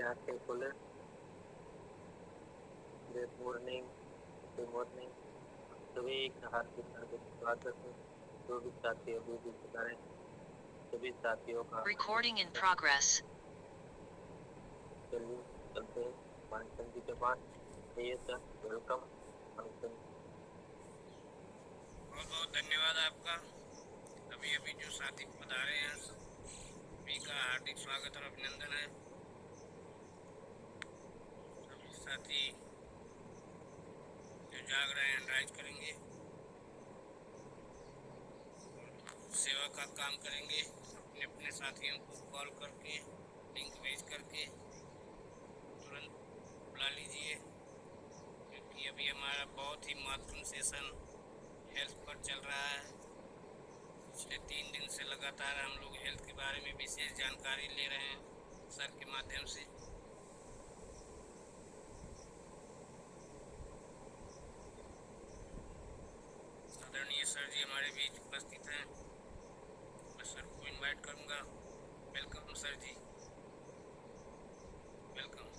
आंखें खोले। Good morning, good morning. सभी का हार्दिक हार्दिक स्वागत है। जो भी साथी अभी भी सुधारें, सभी साथियों का Recording in progress. चलिए चलते हैं मानसन जी के पास। Sir welcome मानसन। बहुत बहुत धन्यवाद आपका। अभी अभी जो साथी पधारे हैं सभी का हार्दिक स्वागत और अभिनंदन है। सभी साथी जो जाग रहे हैं ड्राइव करेंगे, सेवा का काम करेंगे, अपने अपने साथियों को कॉल करके लिंक भेज करके तुरंत बुला लीजिए, क्योंकि अभी हमारा बहुत ही महत्वपूर्ण सेशन हेल्थ पर चल रहा है। पिछले 3 दिन से लगातार हम लोग हेल्थ के बारे में विशेष जानकारी ले रहे हैं सर के माध्यम से। आदरणीय सर जी हमारे बीच उपस्थित हैं। मैं सर को इनवाइट करूंगा। वेलकम सर जी, वेलकम।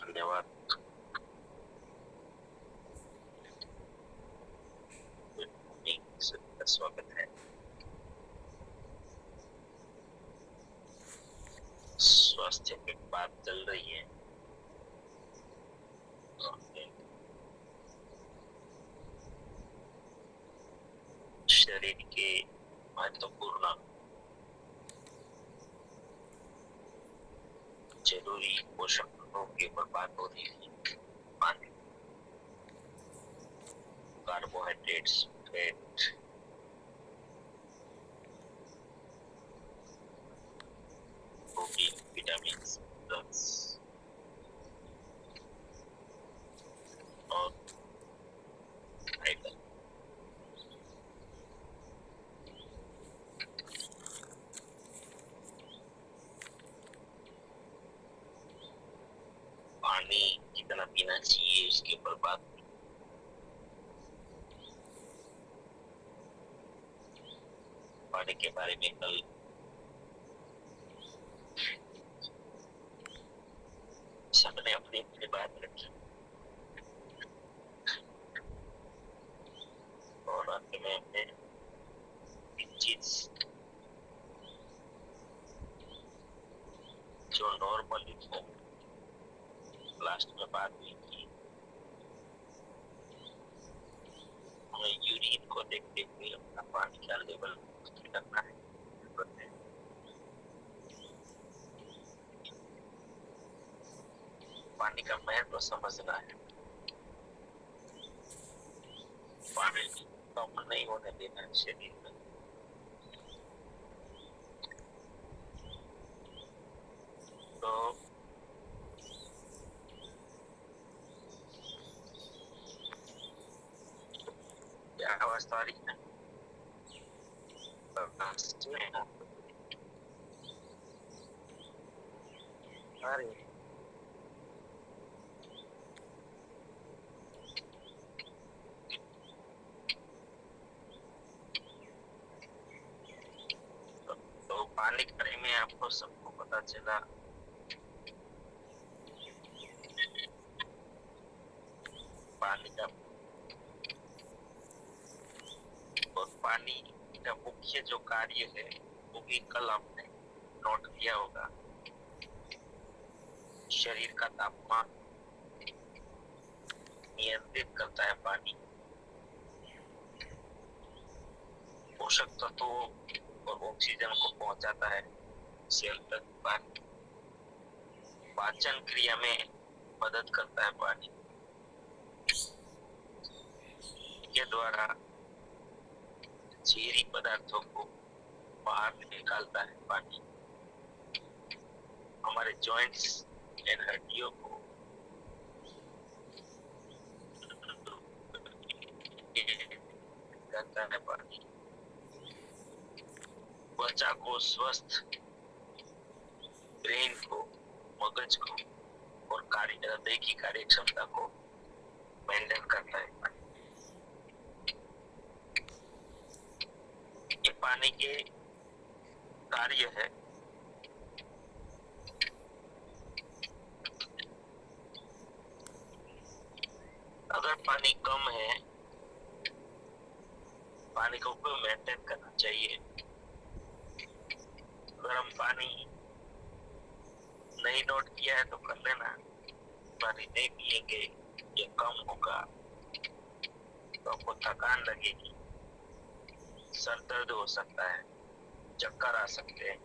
धन्यवाद। स्वागत है। स्वास्थ्य पे बात चल रही है। शरीर के महत्वपूर्ण जरूरी पोषक तत्वों के ऊपर बात हो रही है। पानी, कार्बोहाइड्रेट्स, फैट, प्रोटीन, विटामिन और फाइबर। पानी कितना पीना चाहिए इसके ऊपर बात। पानी के बारे में कल सबने अपनी अपनी बात रखी और अंत में हमने एक चीज जो नॉर्मली लास्ट में बात हुई थी, हमें यूरिन को देखते हुए अपना पानी का लेवल करना है। पानी का महत्व समझना है। पानी कम नहीं होने देना है शरीर में। तो क्या अवस्था आ रही है? तो पानी के बारे में आपको सबको पता चला। पानी का और पानी का मुख्य जो कार्य है वो भी कल आपने नोट किया होगा। शरीर का तापमान नियंत्रित करता है पानी। पोषक तत्वों और ऑक्सीजन को पहुंचाता है सेल तक पानी। पाचन क्रिया में मदद करता है पानी। के द्वारा जहरी पदार्थों को बाहर निकालता है पानी। हमारे जॉइंट्स एंड हड्डियों को करता है पानी। त्वचा को स्वस्थ ब्रेन को, मगज को और हृदय की कार्य क्षमता को मेंटेन करता है। ये पानी के कार्य है। अगर पानी कम है, पानी को मेंटेन करना चाहिए। अगर हम पानी नहीं नोट किया है तो कर लेना। पानी नहीं पिएंगे, ये कम होगा तो आपको थकान लगेगी, सर दर्द हो सकता है, चक्कर आ सकते हैं,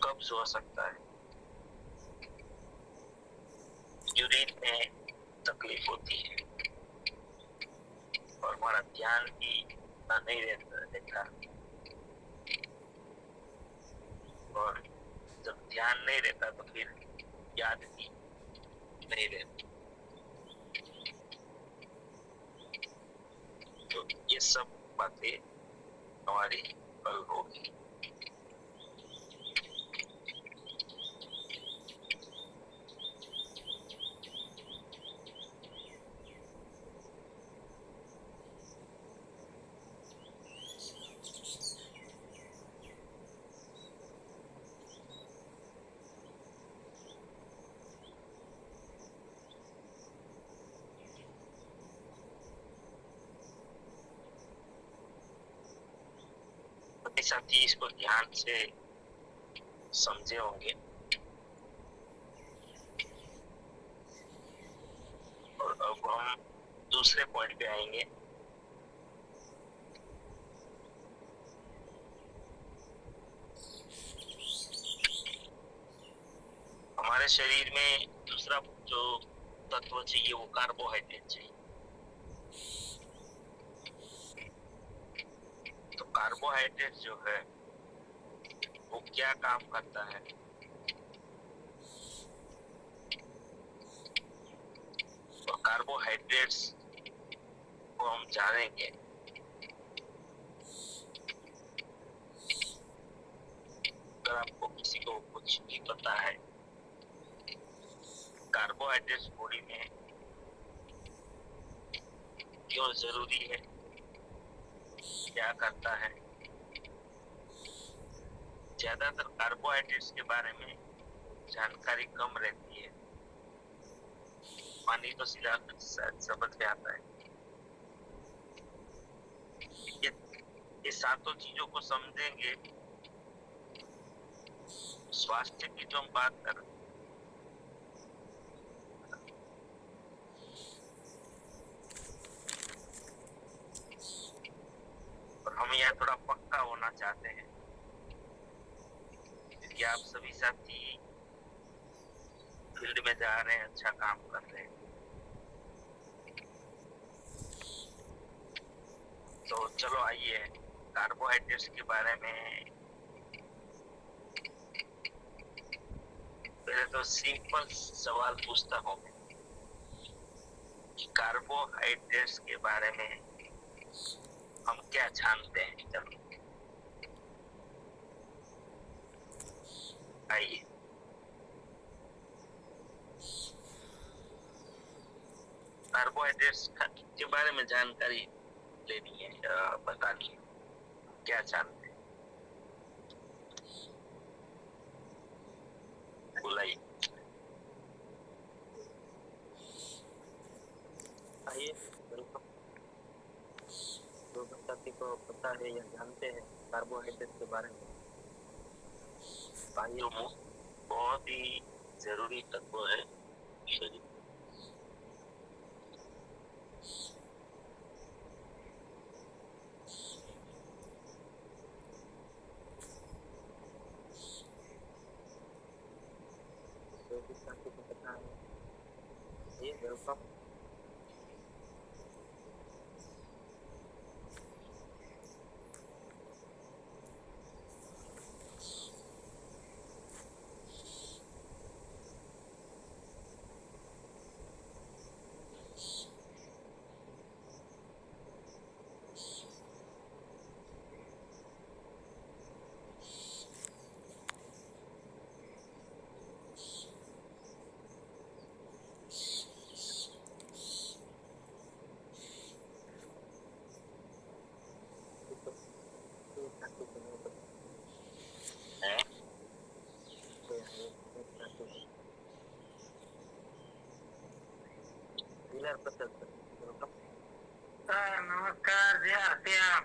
कब्ज हो सकता है, यूरिन में तकलीफ होती है और हमारा ध्यान भी नहीं रहता। और जब ध्यान नहीं रहता तो फिर याद भी नहीं रहती। तो ये सब बातें हमारी कल होगी। साथी इसको ध्यान से समझे होंगे और अब हम दूसरे पॉइंट पे आएंगे। हमारे शरीर में दूसरा जो तत्व चाहिए वो कार्बोहाइड्रेट चाहिए। तो कार्बोहाइड्रेट जो है वो क्या काम करता है? तो कार्बोहाइड्रेट्स को हम जानेंगे। अगर आपको किसी को कुछ भी पता है कार्बोहाइड्रेट्स बॉडी में क्यों जरूरी है, क्या करता है, ज्यादातर कार्बोहाइड्रेट्स के बारे में जानकारी कम रहती है। पानी तो सीधा समझ में आता है। ये सातों चीजों को समझेंगे। स्वास्थ्य की जो हम बात कर रहे हैं, और हम यहाँ थोड़ा पक्का होना चाहते हैं क्योंकि आप सभी साथी फील्ड में जा रहे हैं, अच्छा काम कर रहे हैं। तो चलो आइए कार्बोहाइड्रेट्स के बारे में पहले तो सिंपल सवाल पूछता हूँ कि कार्बोहाइड्रेट्स के बारे में हम क्या जानते हैं। चलो आइए। कार्बोहाइड्रेट्स के बारे में जानकारी लेनी है, बतानी है, क्या जानते हैं, बुलाइए। आइए, जो साथी को पता है या जानते हैं कार्बोहाइड्रेट के बारे में, पानी बहुत ही जरूरी तत्व है शरीर। साथी को पता है, ये वेलकम। सर नमस्कार जी, आरटीएम।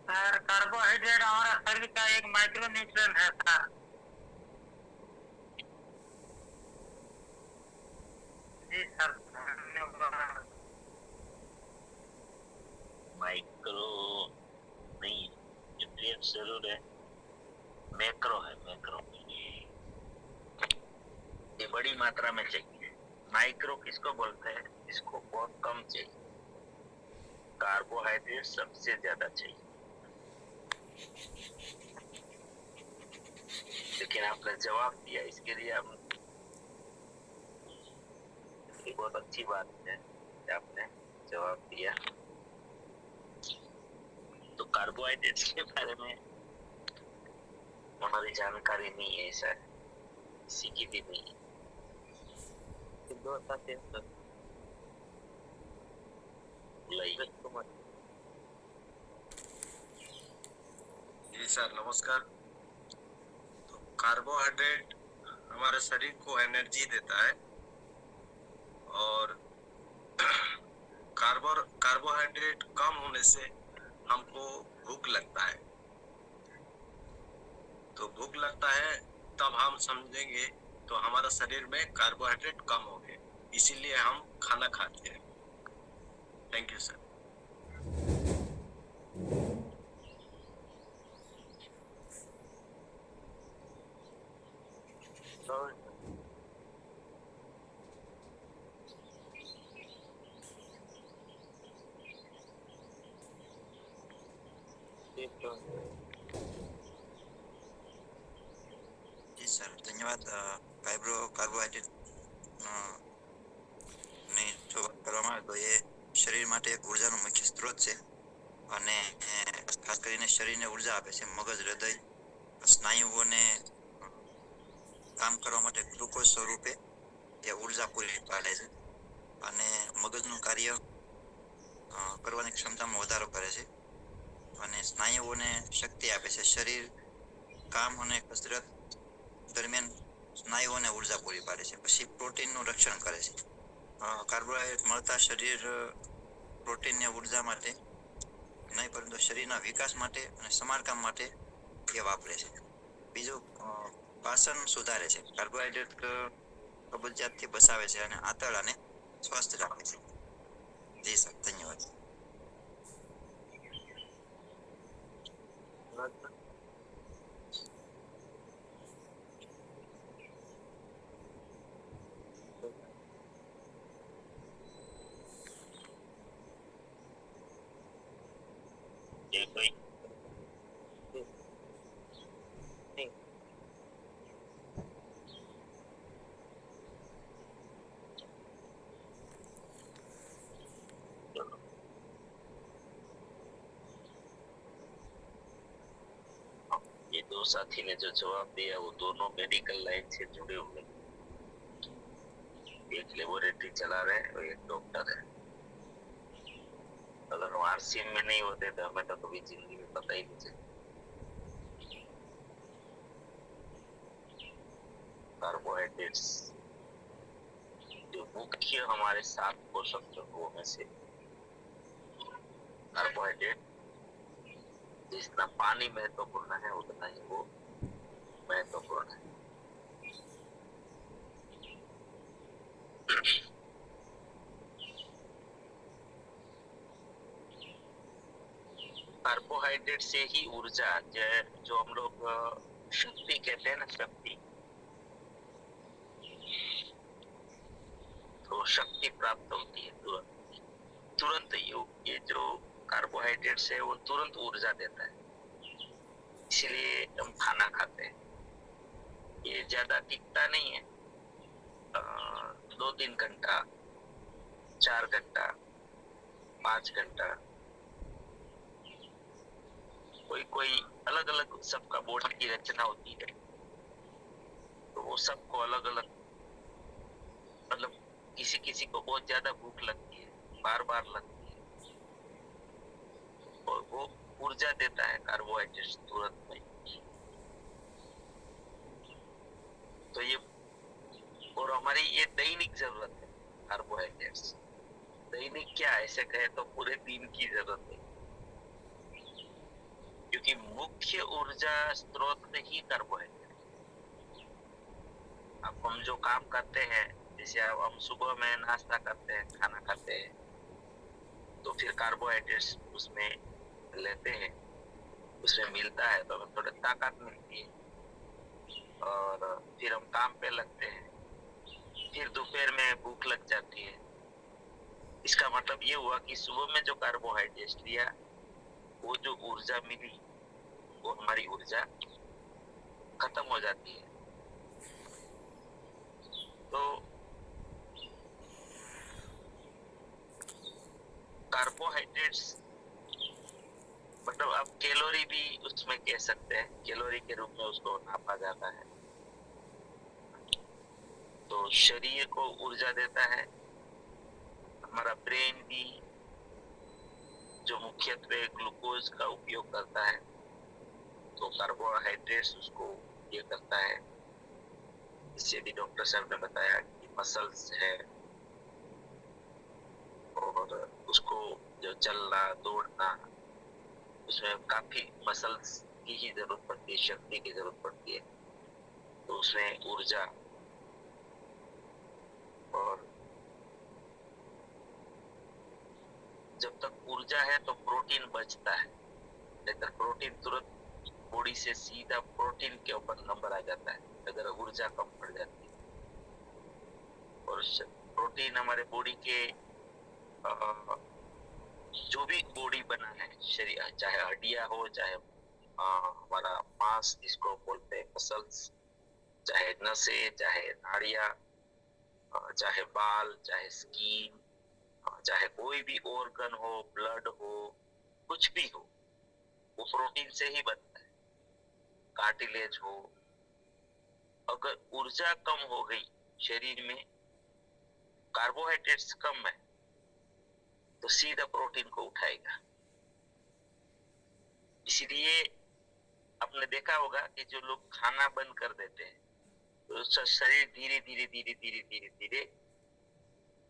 सर कार्बोहाइड्रेट हमारा शरीर का एक माइक्रो न्यूट्रिएंट है सर। जी सर, धन्यवाद। माइक्रो नहीं, न्यूट्रिएंट जरूर है, मैक्रो है, मैक्रो ये बड़ी मात्रा में चाहिए। माइक्रो किसको बोलते हैं? इसको बहुत कम चाहिए। कार्बोहाइड्रेट सबसे ज्यादा चाहिए। लेकिन आपने जवाब दिया, इसके लिए आप, ये बहुत अच्छी बात है कि आपने जवाब दिया। तो कार्बोहाइड्रेट्स के बारे में हमारी जानकारी नहीं है सर, किसी की भी नहीं है। जी सर नमस्कार। तो कार्बोहाइड्रेट हमारे शरीर को एनर्जी देता है और कार्बोहाइड्रेट कम होने से हमको भूख लगता है। तो भूख लगता है तब हम समझेंगे तो हमारा शरीर में कार्बोहाइड्रेट कम हो गए, इसीलिए हम खाना खाते हैं। Thank you sir. जी सर धन्यवाद। કાર્બોહાઈડ્રેટ ની જો વાત કરવામાં આવે તો એ શરીર માટે એક ઉર્જાનો મુખ્ય સ્ત્રોત છે અને ખાસ કરીને શરીરને ઉર્જા આપે છે। મગજ, હૃદય, સ્નાયુઓને કામ કરવા માટે ગ્લુકોઝ સ્વરૂપે એ ઉર્જા પૂરી પાડે છે અને મગજનું કાર્ય કરવાની ક્ષમતામાં વધારો કરે છે અને સ્નાયુઓને શક્તિ આપે છે। શરીર કામ અને કસરત દરમિયાન સ્નાયુઓને ઉર્જા પૂરી પાડે છે। પછી પ્રોટીનનું રક્ષણ કરે છે। કાર્બોહાઈડ્રેટ મળતા શરીર પ્રોટીનને ઉર્જા માટે નહીં પરંતુ શરીરના વિકાસ માટે અને સમારકામ માટે એ વાપરે છે। બીજું પાચન સુધારે છે। કાર્બોહાઈડ્રેટ કબજિયાતથી બચાવે છે અને આંતરડાને સ્વસ્થ રાખે છે। જી સર ધન્યવાદ। ये कोई ये दो साथी ने जो जवाब दिया वो दोनों मेडिकल लाइन से जुड़े हुए, एक लेबोरेटरी चला रहे हैं और एक डॉक्टर है। अगर वो आरसीएम में नहीं होते तो हमें तो कभी जिंदगी में पता ही नहीं चलता। कार्बोहाइड्रेट्स जो मुख्य हमारे 7 पोषक तत्वों में से कार्बोहाइड्रेट जितना पानी महत्वपूर्ण है उतना ही वो महत्वपूर्ण है। कार्बोहाइड्रेट से ही ऊर्जा जो हम लोग शक्ति कहते हैं ना, शक्ति, तो शक्ति प्राप्त होती है तुरंत ये जो कार्बोहाइड्रेट्स है वो तुरंत ऊर्जा देता है, इसलिए हम खाना खाते हैं। ये ज्यादा टिकता नहीं है, 2-3 घंटा, 4 घंटा, 5 घंटा, कोई अलग अलग सबका बॉडी की रचना होती है, तो वो सबको अलग अलग, मतलब किसी को बहुत ज्यादा भूख लगती है, बार बार लगती है, और वो ऊर्जा देता है कार्बोहाइड्रेट तुरंत में। तो ये और हमारी ये दैनिक जरूरत है कार्बोहाइड्रेट्स। दैनिक क्या, ऐसे कहे तो पूरे दिन की जरूरत है, क्योंकि मुख्य ऊर्जा स्रोत ही कार्बोहाइड्रेट। अब हम जो काम करते हैं, जैसे अब हम सुबह में नाश्ता करते हैं, खाना खाते हैं, तो फिर कार्बोहाइड्रेट्स उसमें लेते हैं, उसमें मिलता है तो हमें थोड़ी ताकत मिलती है और फिर हम काम पे लगते हैं। फिर दोपहर में भूख लग जाती है। इसका मतलब ये हुआ कि सुबह में जो कार्बोहाइड्रेट्स लिया, वो जो ऊर्जा मिली, वो हमारी ऊर्जा खत्म हो जाती है। तो कार्बोहाइड्रेट्स मतलब आप कैलोरी भी उसमें कह सकते हैं, कैलोरी के रूप में उसको नापा जाता है। तो शरीर को ऊर्जा देता है। हमारा ब्रेन भी जो मुख्यत्वे ग्लूकोज का उपयोग करता है, तो कार्बोहाइड्रेट्स उसको ये करता है। इससे भी डॉक्टर साहब ने बताया कि मसल्स है और उसको जो चलना दौड़ना, उसमें काफी मसल्स की ही जरूरत पड़ती है, शक्ति की जरूरत पड़ती है। तो उसमें ऊर्जा, और जब तक ऊर्जा है तो प्रोटीन बचता है, लेकिन प्रोटीन तुरंत बॉडी से सीधा प्रोटीन के ऊपर नंबर आ जाता है अगर ऊर्जा कम पड़ जाती है। और प्रोटीन हमारे बॉडी के जो भी बॉडी बना है शरीर, चाहे हड्डियां हो, चाहे हमारा मांस जिसको बोलते हैं मसल्स, चाहे नसें, चाहे नाड़ियां, चाहे बाल, चाहे स्किन, चाहे कोई भी ऑर्गन हो, ब्लड हो, कुछ भी हो, वो प्रोटीन से ही बनता है। कार्टिलेज हो, अगर ऊर्जा कम हो गई शरीर में, कार्बोहाइड्रेट्स कम है, तो सीधा प्रोटीन को उठाएगा। इसलिए आपने देखा होगा कि जो लोग खाना बंद कर देते हैं, तो उसका शरीर धीरे धीरे धीरे धीरे धीरे धीरे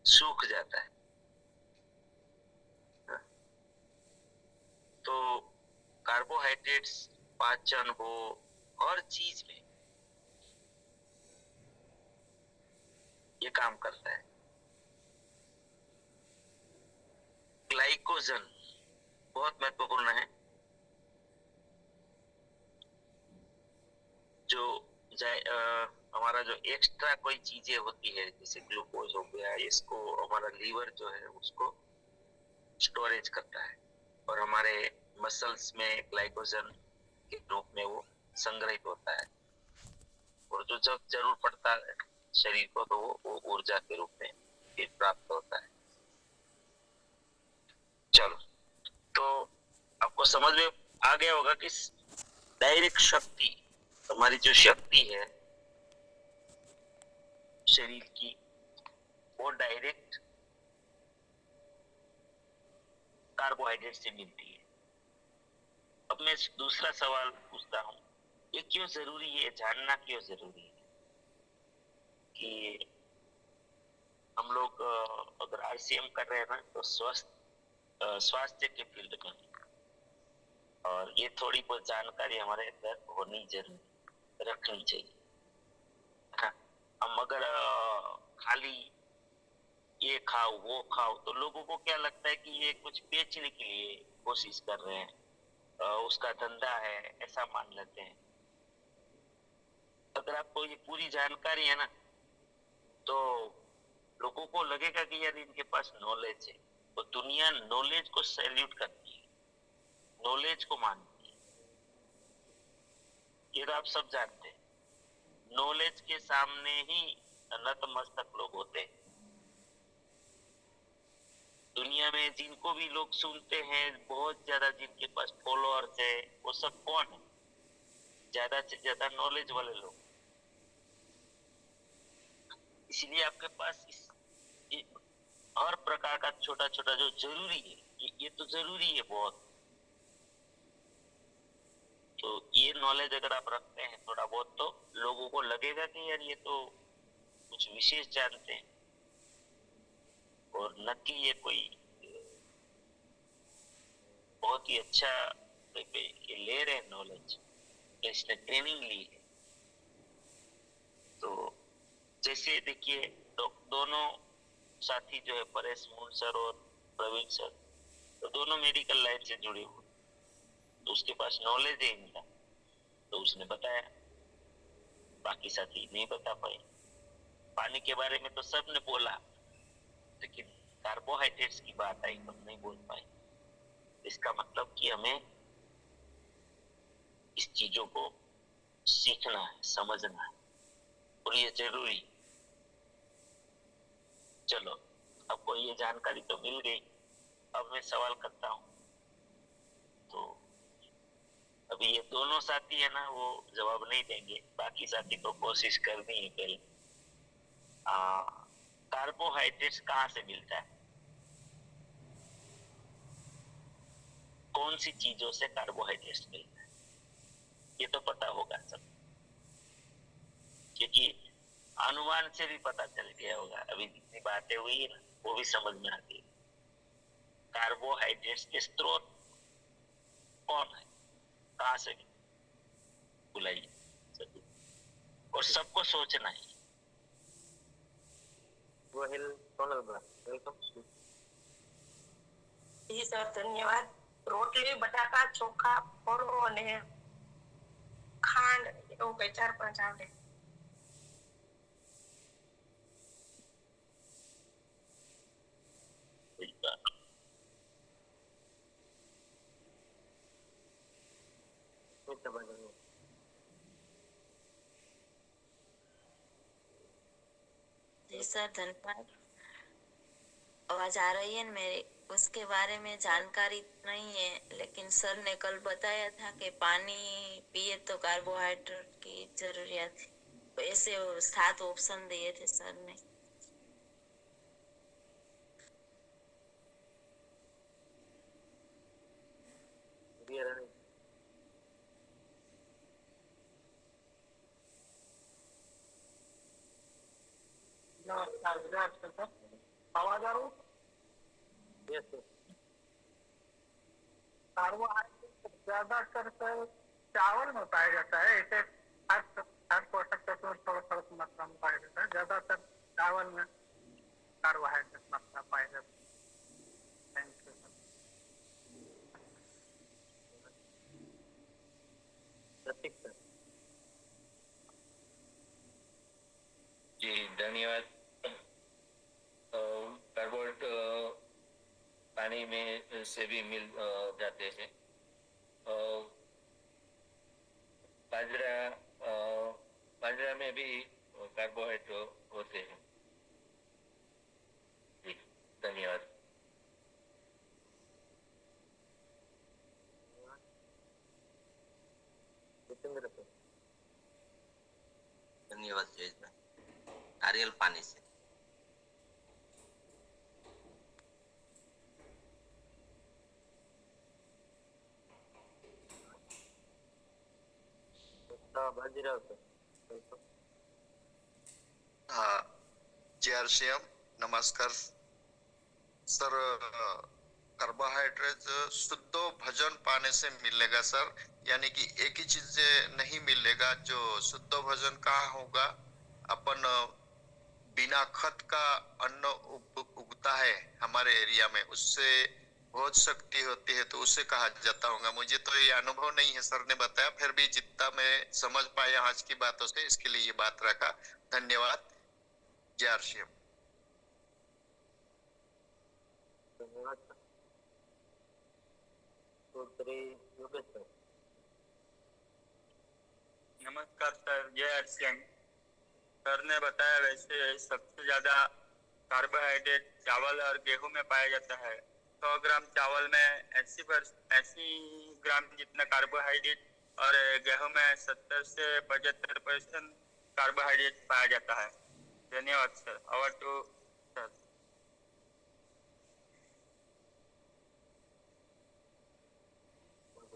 सूख जाता है। तो कार्बोहाइड्रेट्स पाचन हो, हर चीज में ये काम करता है। ग्लाइकोजन बहुत महत्वपूर्ण है, जो हमारा जो एक्स्ट्रा कोई चीजें होती है, जैसे ग्लूकोज हो गया, इसको हमारा लीवर जो है उसको स्टोरेज करता है और हमारे मसल्स में ग्लाइकोजन के रूप में वो संग्रहित होता है, और जो जब जरूर पड़ता है शरीर को, तो वो ऊर्जा के रूप में फिर प्राप्त होता है। चलो, तो आपको समझ में आ गया होगा कि डायरेक्ट शक्ति, हमारी जो शक्ति है शरीर की, वो डायरेक्ट कार्बोहाइड्रेट से मिलती है। अब मैं दूसरा सवाल पूछता हूँ, ये क्यों जरूरी है, जानना क्यों जरूरी है कि हम लोग अगर आरसीएम कर रहे हैं ना, तो स्वास्थ्य के फील्ड में, और ये थोड़ी बहुत जानकारी हमारे अंदर होनी जरूरी, रखनी चाहिए। हम अगर खाली ये खाओ वो खाओ, तो लोगों को क्या लगता है कि ये कुछ बेचने के लिए कोशिश कर रहे हैं, उसका धंधा है, ऐसा मान लेते हैं। अगर आपको ये पूरी जानकारी है ना, तो लोगों को लगेगा कि यार इनके पास नॉलेज है, तो दुनिया नॉलेज को सैल्यूट करती है, नॉलेज को मानती है। ये तो आप सब जानते हैं, नॉलेज के सामने ही नतमस्तक लोग होते हैं। दुनिया में जिनको भी लोग सुनते हैं, बहुत ज्यादा जिनके पास फॉलोअर्स है, वो सब कौन है? ज्यादा से ज्यादा नॉलेज वाले लोग। इसलिए आपके पास हर प्रकार का छोटा छोटा जो जरूरी है, ये तो जरूरी है बहुत। तो ये नॉलेज अगर आप रखते हैं थोड़ा बहुत, तो लोगों को लगेगा कि यार ये तो कुछ विशेष जानते हैं, और न कि ये कोई बहुत ही अच्छा ये ले रहे नॉलेज, इसने ट्रेनिंग ली है। तो जैसे देखिए दोनों साथी जो है परेश मूल सर और प्रवीण सर, तो दोनों मेडिकल लाइन से जुड़े हुए, तो उसके पास नॉलेज है इनका, तो उसने बताया, बाकी साथी नहीं बता पाए। पानी के बारे में तो सबने बोला, लेकिन कार्बोहाइड्रेट्स की बात आई तो नहीं बोल पाए। इसका मतलब कि हमें इस चीजों को सीखना है, समझना है, और ये जरूरी। चलो, आपको ये जानकारी तो मिल गई। अब मैं सवाल करता हूँ, तो अभी ये दोनों साथी है ना, वो जवाब नहीं देंगे, बाकी साथी को कोशिश करनी है पहले। कार्बोहाइड्रेट्स कहाँ से मिलता है? कौन सी चीजों से कार्बोहाइड्रेट्स मिलता है? ये तो पता होगा सब, क्योंकि अनुमान से भी पता चल गया होगा। अभी जितनी बातें हुई है ना, वो भी समझ में आती है। कार्बोहाइड्रेट्स के स्रोत कौन है, कहाँ से बुलाइए सभी, और सबको सोचना है। જી સર ધન્યવાદ. રોટલી, બટાકા, ચોખા, ફળો અને ખાંડ એવું કઈ 4-5 આવડે. जी सर धन्यवाद. आवाज आ रही है ना मेरी? उसके बारे में जानकारी नहीं है, लेकिन सर ने कल बताया था कि पानी पिए तो कार्बोहाइड्रेट की जरूरियात है, तो ऐसे 7 ऑप्शन दिए थे सर ने. आवाज आ रही है? कार्बोहाइड्रेट ज्यादातर सर चावल में पाया जाता है। इसे हर पोषक तत्व में थोड़ा थोड़ा मात्रा में पाया जाता है। ज्यादातर चावल में कार्बोहाइड्रेट मात्रा पाया जाता है। Thank you sir. जी धन्यवाद. कार्बोहाइड्रेट पानी में से भी मिल जाते हैं. बाजरा में भी कार्बोहाइड्रेट होते हैं. जी धन्यवाद. धन्यवाद जयेश भाई. नारियल पानी से. हाँ जी आरसीएम नमस्कार सर. कार्बोहाइड्रेट शुद्ध भोजन पाने से मिलेगा सर, यानी कि एक ही चीज से नहीं मिलेगा. जो शुद्ध भोजन कहाँ होगा, अपन बिना खत का अन्न उगता है हमारे एरिया में, उससे बहुत शक्ति होती है, तो उसे कहा जाता होगा. मुझे तो ये अनुभव नहीं है, सर ने बताया, फिर भी जितना मैं समझ पाया आज की बातों से, इसके लिए ये बात रखा. धन्यवाद. जय आरसीएम. नमस्कार सर, जय आरसीएम. सर ने बताया वैसे सबसे ज्यादा कार्बोहाइड्रेट चावल और गेहूं में पाया जाता है. 100 ग्राम चावल में 80 ग्राम जितना कार्बोहाइड्रेट और गेहूं में 70 से 75% कार्बोहाइड्रेट पाया जाता है. धन्यवाद सर. Over to sir.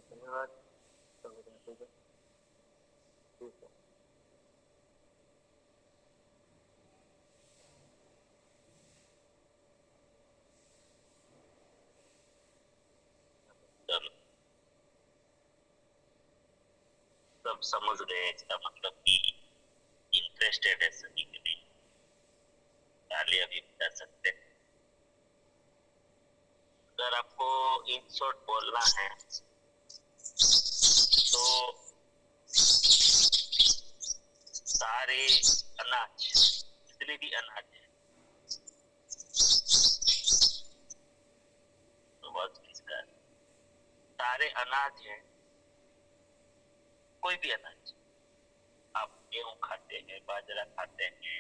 धन्यवाद. सब समझ गए, इसका मतलब कि इंटरेस्टेड है सभी के लिए, तालियां भी बजा सकते हैं। अगर आपको इन शॉर्ट बोलना है तो सारे अनाज, जितने भी अनाज है, तो बहुत किसका सारे अनाज है, कोई भी अनाज, आप गेहूं खाते हैं, बाजरा खाते हैं,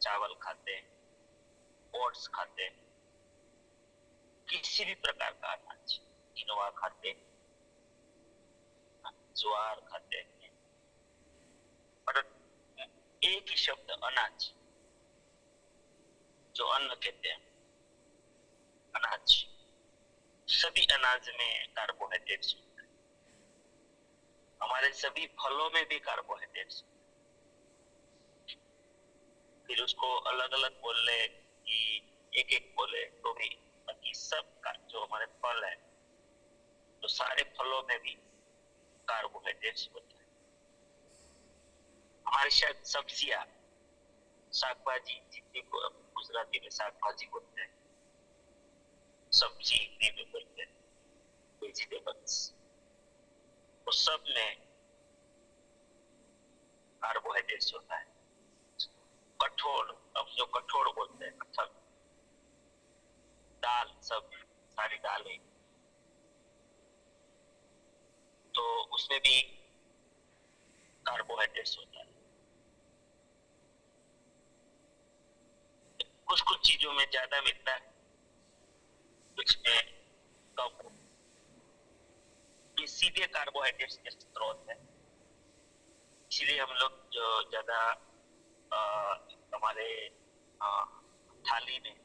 चावल खाते हैं, ओट्स खाते हैं, किसी भी प्रकार का अनाज, किनोआ खाते हैं, ज्वार खाते हैं, और एक ही शब्द अनाज, जो अन्न कहते हैं, अनाज, सभी अनाज में कार्बोहाइड्रेट्स होते हैं। हमारे सभी फलों में भी कार्बोहाइड्रेट्स होते हैं। फिर उसको अलग अलग बोल ले कि एक एक बोले तो भी, बाकी सब का जो हमारे फल है, तो सारे फलों में भी कार्बोहाइड्रेट्स होते हैं। हमारे शायद सब्जियां, शाकभाजी, जितनी को गुजराती में शाकभाजी बोलते हैं, सब्जी हिंदी में बोलते हैं वेजिटेबल्स, तो सब में कार्बोहाइड्रेट्स होता है। कठोर, अब जो कठोर बोलते हैं, कठोर दाल, सब सारी दालें, तो उसमें भी कार्बोहाइड्रेट्स होता है। कुछ कुछ चीजों में ज्यादा मिलता है, कुछ में कम। ये सीधे कार्बोहाइड्रेट्स के स्रोत है, इसलिए हम लोग जो ज्यादा हमारे थाली में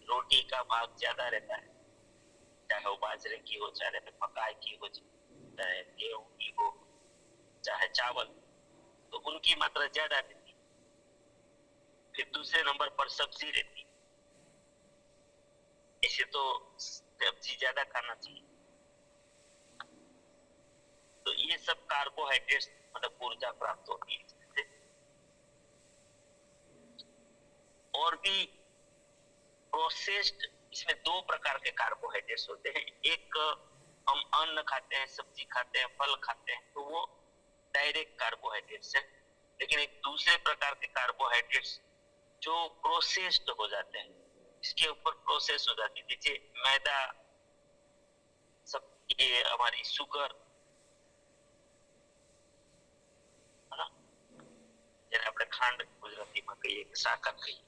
रोटी का भाग ज्यादा रहता है, चाहे वो बाजरे की हो, चाहे मकाई की हो, चाहे गेहूं की हो, चाहे चावल, तो उनकी मात्रा ज्यादा रहती है। फिर दूसरे नंबर पर सब्जी रहती है। ऐसे तो सब्जी ज्यादा खाना चाहिए। तो ये सब कार्बोहाइड्रेट्स मतलब ऊर्जा प्राप्त होती है इससे। और भी प्रोसेस्ड, इसमें दो प्रकार के कार्बोहाइड्रेट्स होते हैं। एक हम अन्न खाते हैं, सब्जी खाते हैं, फल खाते हैं, तो वो डायरेक्ट कार्बोहाइड्रेट्स है। लेकिन एक दूसरे प्रकार के कार्बोहाइड्रेट्स जो प्रोसेस्ड हो जाते हैं, इसके ऊपर प्रोसेस हो जाती है, जैसे मैदा, सब ये हमारी शुगर है ना, जैसे આપણે ખાંડ ગુજરાતીમાં કહીએ કે સાકર કહીએ।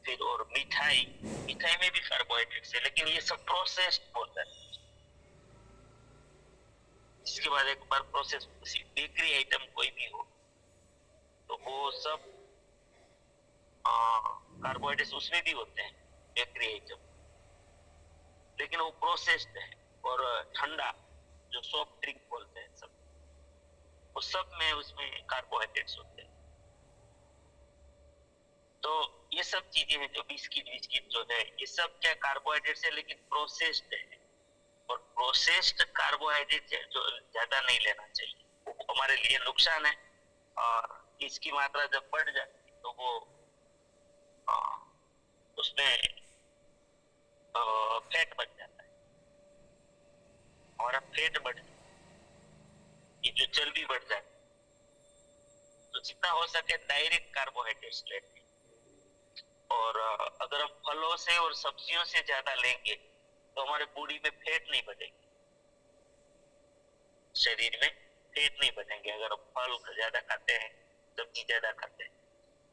फिर और मिठाई, मिठाई में भी कार्बोहाइड्रेट्स है, लेकिन ये सब प्रोसेस्ड होता है। इसके बाद एक बार प्रोसेस, बेकरी आइटम कोई भी हो, तो वो सब कार्बोहाइड्रेट्स उसमें भी होते हैं, बेकरी आइटम, लेकिन वो प्रोसेस्ड है। और ठंडा जो सॉफ्ट ड्रिंक बोलते हैं, सब वो सब में उसमें कार्बोहाइड्रेट्स होते हैं। तो ये सब चीजें हैं, जो बिस्किट जो है, ये सब क्या कार्बोहाइड्रेट्स है, लेकिन प्रोसेस्ड है। और प्रोसेस्ड कार्बोहाइड्रेट जो ज्यादा नहीं लेना चाहिए, वो हमारे लिए नुकसान है। और इसकी मात्रा जब बढ़ जाती है तो वो उसमें फैट बन जाता है, और फैट बढ़ जाता है, ये जो चर्बी बढ़ जाती है। तो जितना हो सके डायरेक्ट कार्बोहाइड्रेट्स लेते हैं। और अगर हम फलों से और सब्जियों से ज्यादा लेंगे तो हमारे बॉडी में फैट नहीं बढ़ेगी, शरीर में फैट नहीं बढ़ेंगे। अगर हम फल ज्यादा खाते हैं, सब्जी ज्यादा खाते हैं,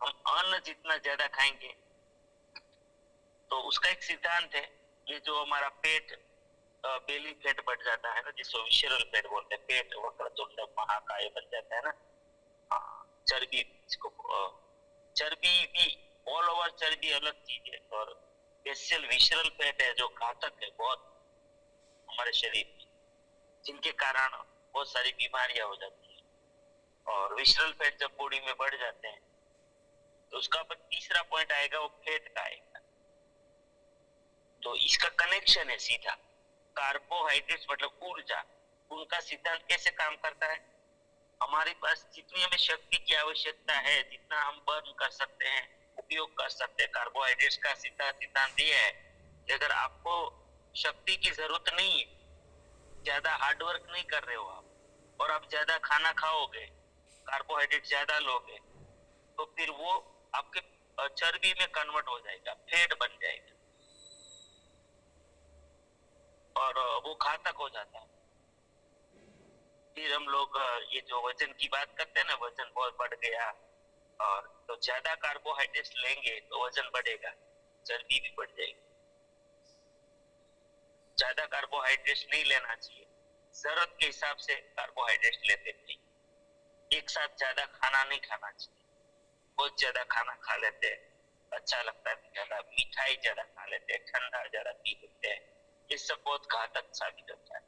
हम अन्न जितना ज्यादा खाएंगे, तो उसका एक सिद्धांत है, ये जो हमारा पेट, बेली फैट बढ़ जाता है ना, जिसको विशरल फैट बोलते हैं, पेट वक्रतुंड महाकाय बन जाता है ना, चर्बी, इसको चर्बी भी, ऑल ओवर चर्बी अलग चीज है, और स्पेशल विशरल फैट है जो घातक है बहुत हमारे शरीर में, जिनके कारण बहुत सारी बीमारियां हो जाती है। और विशरल फैट जब बॉडी में बढ़ जाते हैं, तो उसका तीसरा पॉइंट आएगा, वो फैट का आएगा। तो इसका कनेक्शन है सीधा, कार्बोहाइड्रेट्स मतलब ऊर्जा, उनका सिद्धांत कैसे काम करता है हमारे पास जितनी हमें शक्ति की आवश्यकता है, जितना हम बर्न कर सकते हैं, उपयोग कर सकते हैं, कार्बोहाइड्रेट्स का सीधा सिद्धांत ये है कि अगर आपको शक्ति की जरूरत नहीं है, ज्यादा हार्डवर्क नहीं कर रहे हो आप, और आप ज्यादा खाना खाओगे, कार्बोहाइड्रेट ज्यादा लोगे, तो फिर वो आपके चर्बी में कन्वर्ट हो जाएगा, फैट बन जाएगा और वो घातक हो जाता है। फिर हम लोग ये जो वजन की बात करते हैं ना, वजन बहुत बढ़ गया, और तो ज्यादा कार्बोहाइड्रेट्स लेंगे तो वजन बढ़ेगा, चर्बी भी बढ़ जाएगी। ज्यादा कार्बोहाइड्रेट्स नहीं लेना चाहिए, जरूरत के हिसाब से कार्बोहाइड्रेट्स लेते नहीं, एक साथ ज्यादा खाना नहीं खाना चाहिए। बहुत ज्यादा खाना खा लेते हैं, अच्छा लगता है, ज्यादा मिठाई ज्यादा खा लेते हैं, ठंडा ज्यादा पी लेते हैं, ये सब बहुत घातक साबित होता है,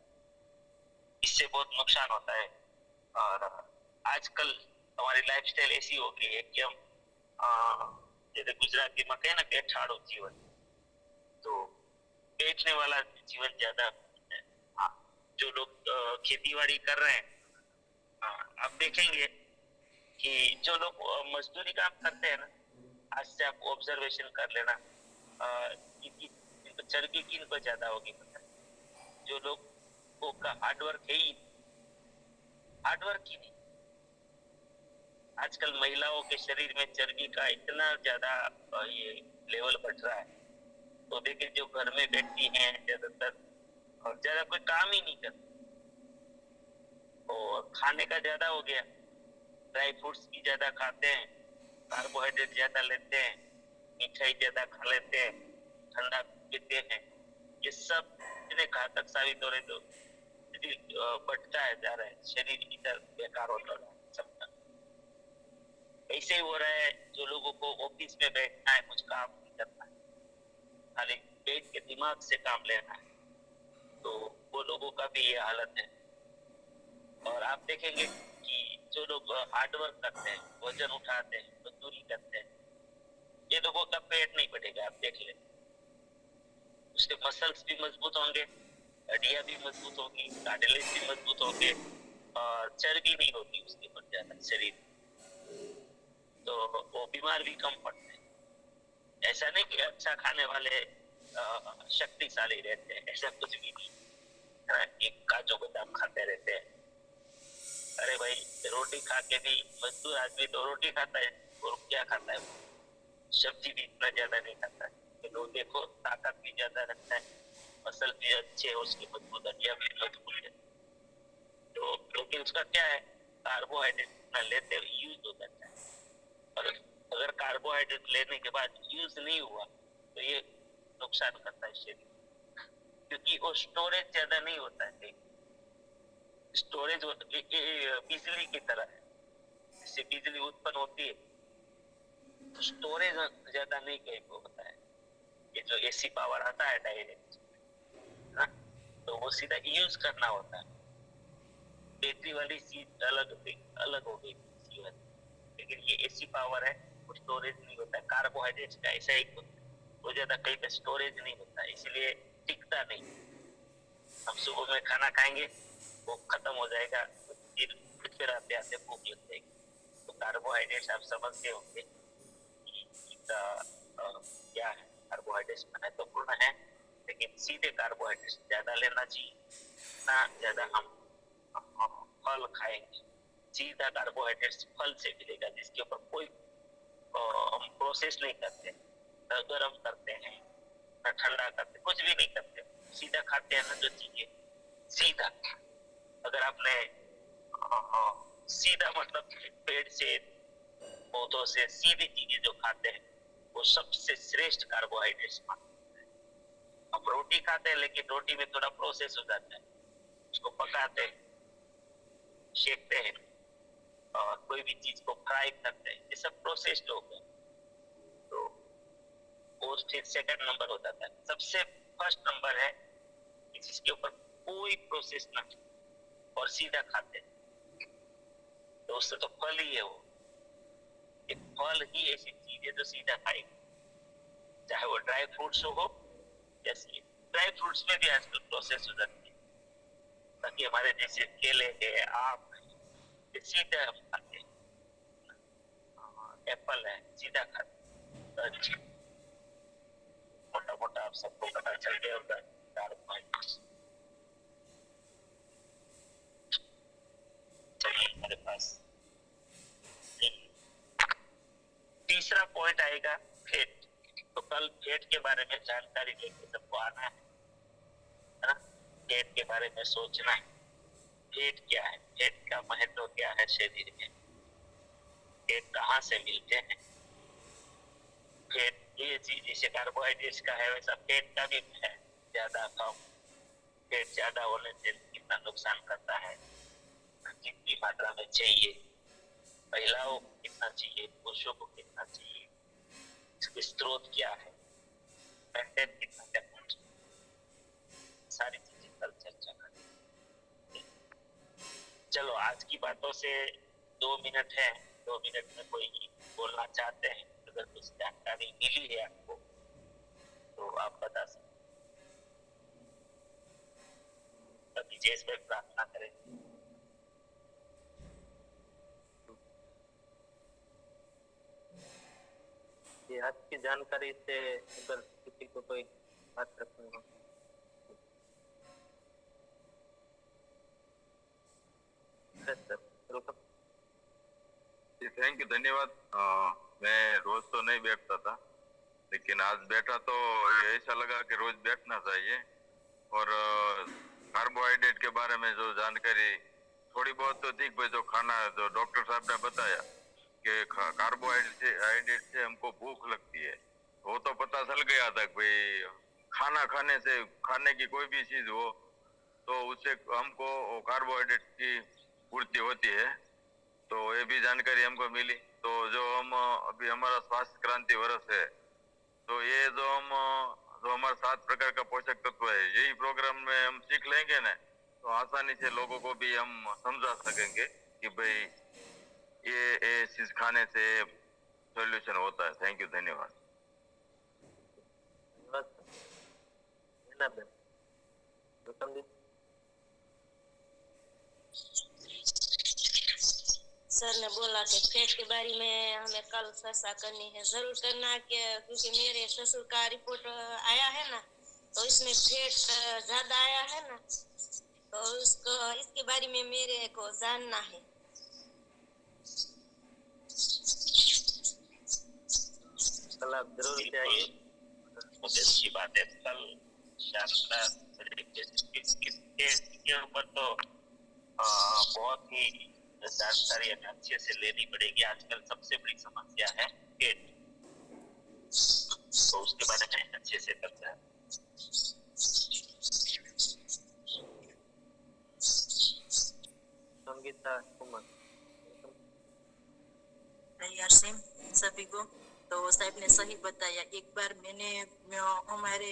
इससे बहुत नुकसान होता है। और आजकल हमारी लाइफस्टाइल ऐसी हो गई है कि हम जैसे गुजराती में कहे ना, बैठाड़ो जीवन, तो बैठने वाला जीवन ज्यादा है। हाँ, जो लोग खेतीबाड़ी कर रहे हैं, आप देखेंगे कि जो लोग मजदूरी काम करते हैं ना, आज से आप ऑब्जर्वेशन कर लेना, इनको चर्बी किनको ज्यादा होगी पता है? जो लोग का हार्डवर्क है ही, हार्डवर्क ही नहीं। आजकल महिलाओं के शरीर में चर्बी का इतना ज्यादा ये लेवल बढ़ रहा है, तो देखिए जो घर में बैठती हैं ज्यादातर, और ज्यादा कोई काम ही नहीं करती, और खाने का ज्यादा हो गया, ड्राई फ्रूट्स भी ज्यादा खाते हैं, कार्बोहाइड्रेट ज्यादा लेते हैं, मिठाई ज्यादा खा लेते हैं, ठंडा पीते हैं, ये सब इतने घातक साबित हो रहे, तो बढ़ता है जा रहा है, शरीर इधर बेकार होता है सबका। ऐसे ही हो रहा है, जो लोगों को ऑफिस में बैठना है, कुछ काम नहीं करना है, खाली बैठ के दिमाग से काम लेना है, तो वो लोगों का भी ये हालत है। और आप देखेंगे कि जो लोग हार्डवर्क करते हैं, वजन उठाते हैं, मजदूरी करते हैं, ये लोगों का पेट नहीं बढ़ेगा, आप देख लें, उसके मसल्स भी मजबूत होंगे, हड्डियां भी मजबूत होगी, कार्टिलेज भी मजबूत होंगे, और चर्बी नहीं होगी उसके ऊपर ज्यादा शरीर, तो वो बीमार भी कम पड़ते हैं। ऐसा नहीं कि अच्छा खाने वाले शक्तिशाली रहते हैं, ऐसा कुछ भी नहीं, एक काजू बादाम खाते रहते हैं। अरे भाई, रोटी खा के भी मजदूर आदमी तो रोटी खाता है, और क्या खाता है, सब्जी भी इतना ज्यादा नहीं खाता है, तो देखो ताकत भी ज्यादा रखता है, मसल भी अच्छे है, उसकी मजबूत हड्डियां भी मजबूत है, तो लेकिन उसका क्या है, कार्बोहाइड्रेट इतना लेते हुए यूज हो जाता है, और अगर कार्बोहाइड्रेट लेने के बाद यूज नहीं हुआ तो ये नुकसान करता है शरीर, क्योंकि वो स्टोरेज ज्यादा नहीं होता है, स्टोरेज बिजली की तरह है, इससे बिजली उत्पन्न होती है, तो स्टोरेज ज्यादा नहीं कहीं को होता है, ये जो एसी पावर आता है डायरेक्ट ना, तो वो सीधा यूज करना होता है। बैटरी वाली चीज अलग हो गई जीवन, लेकिन ये एसी पावर है, वो स्टोरेज नहीं होता है। कार्बोहाइड्रेट्स का ऐसा ही वो ज्यादा कहीं पे स्टोरेज नहीं होता है, इसलिए टिकता नहीं। हम सुबह में खाना खाएंगे, वो खत्म हो जाएगा, फिर आते आते भूख लग जाएगी। तो कार्बोहाइड्रेट्स आप समझते होंगे क्या है, कार्बोहाइड्रेट्स महत्वपूर्ण है, लेकिन सीधे कार्बोहाइड्रेट्स ज्यादा लेना चाहिए ना, ज्यादा हम फल खाएंगे, सीधा कार्बोहाइड्रेट्स फल से मिलेगा, जिसके ऊपर कोई हम प्रोसेस नहीं करते, न गर्म करते हैं, न ठंडा करते, कुछ भी नहीं करते, सीधा खाते हैं ना जो चीजें, सीधा। अगर आपने सीधा मतलब पेड़ से, पौधों से सीधी चीजें जो खाते हैं, वो सबसे श्रेष्ठ कार्बोहाइड्रेट्स मानते हैं। हम रोटी खाते हैं, लेकिन रोटी में थोड़ा प्रोसेस हो जाता है, उसको पकाते हैं, सेकते हैं, और कोई भी चीज को फ्राई करते हैं, ये सब प्रोसेस्ड हो गया, तो वो फिर सेकंड नंबर हो जाता है। सबसे फर्स्ट नंबर है जिसके ऊपर कोई प्रोसेस ना और सीधा खाते हैं, तो उससे तो फल ही है वो, एक फल ही ऐसी चीज है जो सीधा खाएगी, चाहे वो ड्राई फ्रूट्स हो, जैसे ड्राई फ्रूट्स में भी आजकल प्रोसेस हो जाती है, ताकि हमारे जैसे केले है, आम है, ये सीधे हम खाते हैं, एप्पल है सीधा खाते हैं, अच्छा मोटा मोटा आप सबको पता चल गया होगा कार्बोहाइड्रेट। चलिए हमारे पास तीसरा पॉइंट आएगा फेट। तो कल फेट के बारे में जानकारी लेके सबको आना है ना, फेट के बारे में सोचना है। फेट क्या है, फेट का महत्व क्या है शरीर में, फेट कहाँ से मिलते हैं। फेट ये चीज जैसे कार्बोहाइड्रेट का है वैसा फेट का भी है, ज्यादा कम। फेट ज्यादा होने से कितना नुकसान करता है, कितनी मात्रा में चाहिए, महिलाओं को कितना चाहिए, पुरुषों को कितना चाहिए, इसके स्रोत क्या है, कंटेंट कितना करना चाहिए, सारी चीजें कल चर्चा करेंगे। चलो आज की बातों से 2 मिनट है, 2 मिनट में कोई बोलना चाहते हैं, अगर कुछ जानकारी मिली है आपको तो आप बता सकते। अभी जैसे प्रार्थना करें। ये आज की जानकारी से अगर किसी को कोई बात रखनी हो। थैंक यू, धन्यवाद। मैं रोज तो नहीं बैठता था, लेकिन आज बैठा तो ऐसा लगा कि रोज बैठना चाहिए। और कार्बोहाइड्रेट के बारे में जो जानकारी थोड़ी बहुत तो थी, जो खाना जो डॉक्टर साहब ने बताया कि कार्बोहाइड्रेट से हमको भूख लगती है, वो तो पता चल गया था भाई खाना खाने से, खाने की कोई भी चीज हो तो उससे हमको कार्बोहाइड्रेट की पूर्ति होती है। तो ये भी जानकारी हमको मिली। तो जो हम अभी हमारा स्वास्थ्य क्रांति वर्ष है, तो ये जो हमारे 7 प्रकार का पोषक तत्व है, यही प्रोग्राम में हम सीख लेंगे ना, तो आसानी से लोगों को भी हम समझा सकेंगे कि भाई ये चीज खाने से सॉल्यूशन होता है। थैंक यू, धन्यवाद। सर ने बोला कि फेट के बारे में हमें कल चर्चा करनी है, जरूर करना है क्योंकि मेरे ससुर का रिपोर्ट आया है ना, तो इसमें फेट ज्यादा आया है ना, तो उसको इसके बारे में मेरे को जानना है। कल आप जरूर जाइए, बहुत अच्छी बात है। कल शानदार तरीके से के ऊपर तो बहुत ही जानकारी अच्छे से लेनी पड़ेगी। आजकल सबसे बड़ी समस्या है पेट, तो उसके बारे में अच्छे से करते हैं। संगीता कुमार यार सभी को, तो साहब ने सही बताया। एक बार मैंने हमारे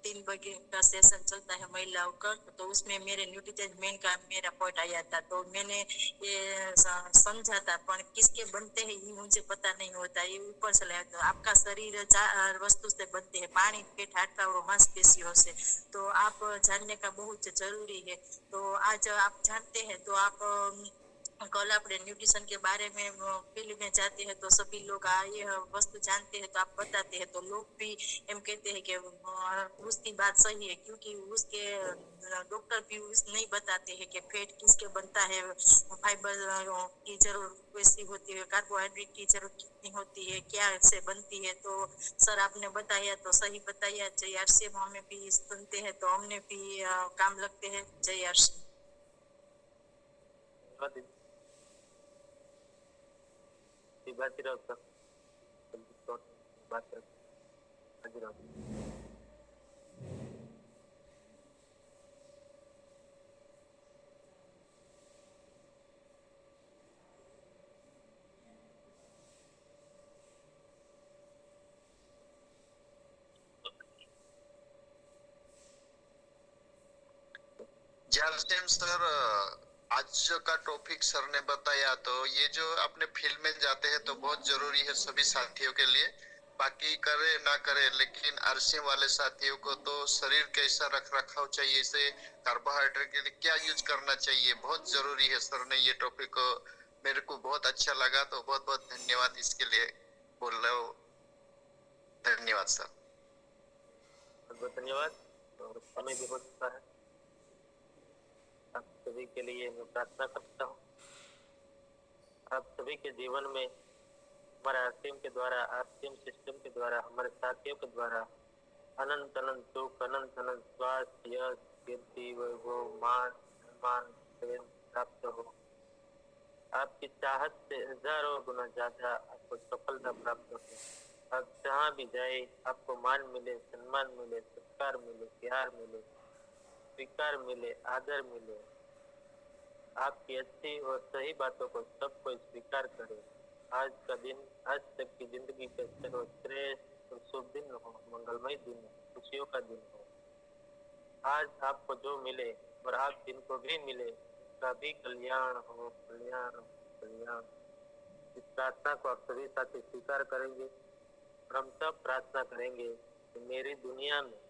3 बजे का सेशन चलता है महिलाओं का, तो उसमें मेरे न्यूट्रिशन मेन का मेरा पॉइंट आया था, तो मैंने ये समझा था, पर किसके बनते हैं ये मुझे पता नहीं होता। ये ऊपर से लगा, तो आपका शरीर 4 वस्तु से बनते हैं, पानी, पेट, हाडका और मांसपेशियों से, तो आप जानने का बहुत जरूरी है। तो आज आप जानते हैं, तो आप कल अपने न्यूट्रिशन के बारे में फील्ड में जाते हैं, तो सभी लोग ये वस्तु जानते हैं, तो आप बताते हैं, तो लोग भी एम कहते हैं कि उसकी बात सही है, क्योंकि उसके डॉक्टर भी नहीं बताते हैं कि फैट किसके बनता है, फाइबर की जरूरत कैसी होती है, कार्बोहाइड्रेट की जरूरत कितनी होती है, क्या से बनती है। तो सर आपने बताया, तो सही बताया। जय आर सी, हमें भी सुनते हैं तो हमने भी काम लगते हैं। जय आर सी। जालसेम सर, आज का टॉपिक सर ने बताया, तो ये जो अपने फील्ड में जाते हैं तो बहुत जरूरी है सभी साथियों के लिए, बाकी करे ना करे, लेकिन आरसीएम वाले साथियों को तो शरीर कैसा रख रखाव चाहिए, इसे कार्बोहाइड्रेट के लिए क्या यूज करना चाहिए, बहुत जरूरी है। सर ने ये टॉपिक मेरे को बहुत अच्छा लगा, तो बहुत बहुत धन्यवाद इसके लिए बोल रहे हो। धन्यवाद सर। बहुत बहुत धन्यवाद। और समय भी हो चुका है। आप सभी के लिए मैं प्रार्थना करता हूँ, आप सभी के जीवन में हमारे आरसीएम के द्वारा, आरसीएम सिस्टम के द्वारा, हमारे साथियों के द्वारा अनंत अनंत सुख, अनंत अनंत स्वास्थ्य, यश, कीर्ति, वैभव, मान सम्मान, प्रेम प्राप्त हो। आपकी चाहत से हजारों गुना ज्यादा आपको सफलता प्राप्त हो। आप जहाँ भी जाए आपको मान मिले, सम्मान मिले, सत्कार मिले, प्यार मिले, स्वीकार मिले, आदर मिले। आपकी अच्छी और सही बातों को सब कोई स्वीकार करे। आज का दिन, आज तक की जिंदगी का सर्वश्रेष्ठ और शुभ दिन हो, मंगलमय दिन हो, खुशियों का दिन हो। आज आपको जो मिले और आप जिनको भी मिले उसका भी कल्याण हो, कल्याण हो, कल्याण। इस प्रार्थना को आप सभी साथी स्वीकार करेंगे और हम सब प्रार्थना करेंगे कि मेरी दुनिया में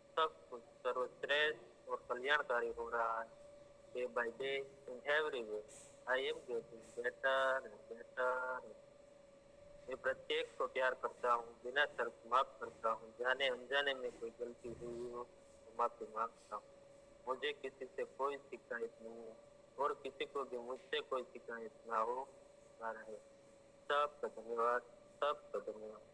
सब कुछ सर्वश्रेष्ठ और कल्याणकारी हो रहा है। Day by day in everywhere I am getting better and better. मैं प्रत्येक को प्यार करता हूँ, बिना शर्त माफ करता हूँ। जाने अनजाने में कोई गलती हुई हो तो माफी मांगता हूँ। मुझे किसी से कोई शिकायत नहीं है और किसी को भी मुझसे कोई शिकायत ना हो ना रहे। सबका धन्यवाद, सबका धन्यवाद।